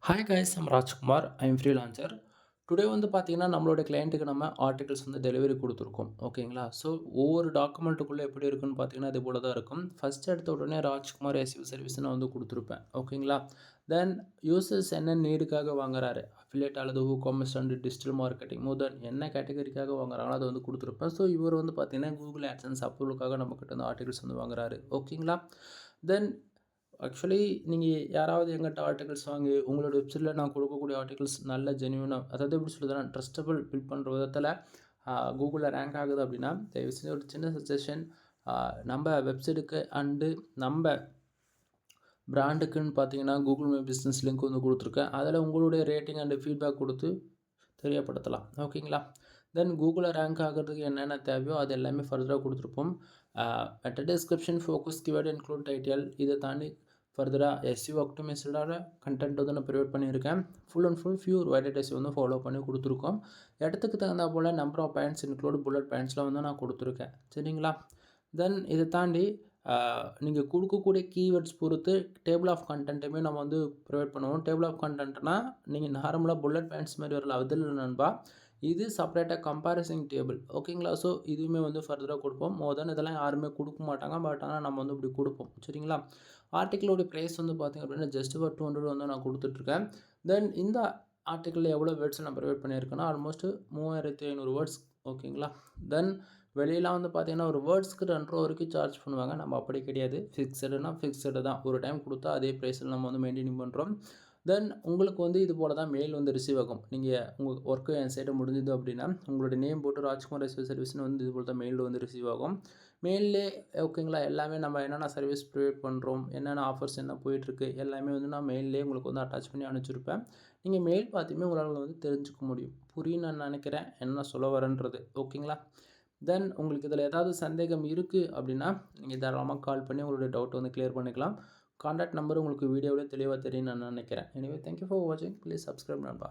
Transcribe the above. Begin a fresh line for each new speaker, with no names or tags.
Hi guys, I'm Rajkumar. I'm freelancer. Today வந்து பார்த்தீங்கன்னா, நம்மளோட கிளையண்ட்டுக்கு நம்ம ஆர்டிகல்ஸ் வந்து டெலிவரி குடுத்துருக்கோம். ஓகேங்களா? ஸோ, ஒவ்வொரு டாக்குமெண்ட்டுக்குள்ள எப்படி இருக்குன்னு பார்த்தீங்கன்னா, இது போல தான் இருக்கும். ஃபர்ஸ்ட் எடுத்த உடனே ராஜ்குமார் எஸ்இஓ சர்வீஸ் நான் வந்து குடுத்துருப்பேன். ஓகேங்களா? தென் யூசர்ஸ் என்ன நீடுக்காக வாங்குறாரு, அஃபிலியேட் அல்லது வூகாமர்ஸ் அண்ட் டிஜிட்டல் மார்க்கெட்டிங் மோர் தென் என்ன கேட்டகரிக்காக வாங்குறாங்களோ அதை வந்து குடுத்துருப்பேன். ஸோ, இவர் வந்து பார்த்தீங்கன்னா, கூகுள் ஆட்சன்ஸ் அப்ரூவலுக்காக நம்மகிட்ட வந்து ஆர்டிகல்ஸ் வந்து வாங்குறாரு. ஓகேங்களா? தென் ஆக்சுவலி நீங்க யாராவது எங்கிட்ட ஆர்டிகிள்ஸ் வாங்கி, உங்களோட வெப்சைட்ல நான் கொடுக்கக்கூடிய ஆர்டிகிள்ஸ் நல்ல ஜென்யூனா அதாவது எப்படி சொல்றதுன்னா, ட்ரஸ்டபிள் பில்ட் பண்ற விதத்தில கூகுள்ல ரேங்க் ஆகுது அப்படின்னா, தயவு செஞ்சு ஒரு சின்ன சஜஷன் நம்ப வெப்சைட்டுக்கு அண்டு நம்ப பிராண்டுக்குன்னு பார்த்தீங்கன்னா, கூகுள் மை பிசினஸ் லிங்க் வந்து குடுத்துருக்கேன். அதில உங்களுடைய ரேட்டிங் அண்ட் ஃபீட்பேக் குடுத்து தெரியப்படுத்தலாம். ஓகேங்களா? தென் கூகுள்ல ரேங்க் ஆகுறதுக்கு என்னென்ன தேவையோ அது எல்லாமே ஃபர்தரா குடுத்துருப்போம். Meta description, focus, keyword, include title இத தாண்டி ஃபர்தரா எஸ்இஓ ஆப்டிமைஸ்டான கன்டென்ட் வந்து நான் ப்ரொவைட் பண்ணியிருக்கேன். Full and full pure whited SEO வந்து ஃபாலோ பண்ணி குடுத்துருக்கோம். இடத்துக்கு தகுந்தா போல number of points include bullet பாயிண்ட்ஸ்லாம் வந்து நான் குடுத்துருக்கேன். சரிங்களா? தென் இத தாண்டி நீங்க குடுக்கக்கூடிய கீவேர்ட்ஸ் பொறுத்து டேபிள் ஆஃப் கன்டென்ட்டுமே நம்ம வந்து ப்ரொவைட் பண்ணுவோம். டேபிள் ஆஃப் கன்டென்ட்னா நீங்க நார்மலா புல்லட் பாயிண்ட்ஸ் மாரி வரல. அது இல்ல நண்பா. இது செப்பரேட்டா கம்பேரிசன் டேபிள். ஓகேங்களா? ஸோ இதுவுமே வந்து ஃபர்தரா குடுப்போம். மோர் தென் இதெல்லாம் யாருமே குடுக்க மாட்டாங்க. பட் ஆனா நம்ம வந்து இப்படி குடுப்போம். சரிங்களா? ஆர்டிக்கிளோட பிரைஸ் வந்து பார்த்தீங்க அப்படின்னா, ஜஸ்ட் ஃபார் 200 வந்து நான் குடுத்துட்டுருக்கேன். தென் இந்த ஆர்டிக்கிள்ல எவ்வளோ வேர்ட்ஸ் நான் ப்ரொவைட் பண்ணியிருக்கேன்னா, ஆல்மோஸ்ட் 3500 வேர்ட்ஸ். ஓகேங்களா? தென் வெளியலாம் வந்து பார்த்தீங்கன்னா, ஒரு வேர்ட்ஸ்க்கு ரூ. 2 வரைக்கும் சார்ஜ் பண்ணுவாங்க. நம்ம அப்படி கிடையாது. ஃபிக்ஸடுனா ஃபிக்ஸடு தான். ஒரு டைம் குடுத்தா அதே பிரைஸ்ல நம்ம வந்து மெயின்டெயின் பண்றோம். தென் உங்களுக்கு வந்து இது போல தான் மெயில் வந்து ரிசீவ் ஆகும். நீங்க உங்க ஒர்க்கு என் சைடு முடிஞ்சது அப்படின்னா, உங்களுடைய நேம் போட்டு ராஜ்குமார் எஸ்இஓ சர்வீஸ்ன்னு வந்து இது போல தான் மெயில் வந்து ரிசீவ் ஆகும். மெயில்லே ஓகேங்களா, எல்லாமே நம்ம என்னென்ன சர்வீஸ் ப்ரொவைட் பண்ணுறோம், என்னென்ன ஆஃபர்ஸ் என்ன போயிட்டுருக்கு, எல்லாமே வந்து நான் மெயில்லேயே உங்களுக்கு வந்து அட்டாச் பண்ணி அனுப்பிச்சிருப்பேன். நீங்க மெயில் பார்த்துமே உங்களால வந்து தெரிஞ்சுக்க முடியும். புரியும்னு நான் நினைக்கிறேன், என்ன சொல்ல வரேன்றது. ஓகேங்களா? தென் உங்களுக்கு இதில ஏதாவது சந்தேகம் இருக்கு அப்படின்னா, நீங்க தாராளமா கால் பண்ணி உங்களுடைய டவுட் வந்து கிளியர் பண்ணிக்கலாம். கான்டாக்ட் நம்பர் உங்களுக்கு வீடியோவிலே தெளிவா தெரியும்னு நான் நினைக்கிறேன். எனிவே தேங்க் யூ ஃபார் வாட்சிங். ப்ளீஸ் சப்ஸ்கிரைப் நண்பா.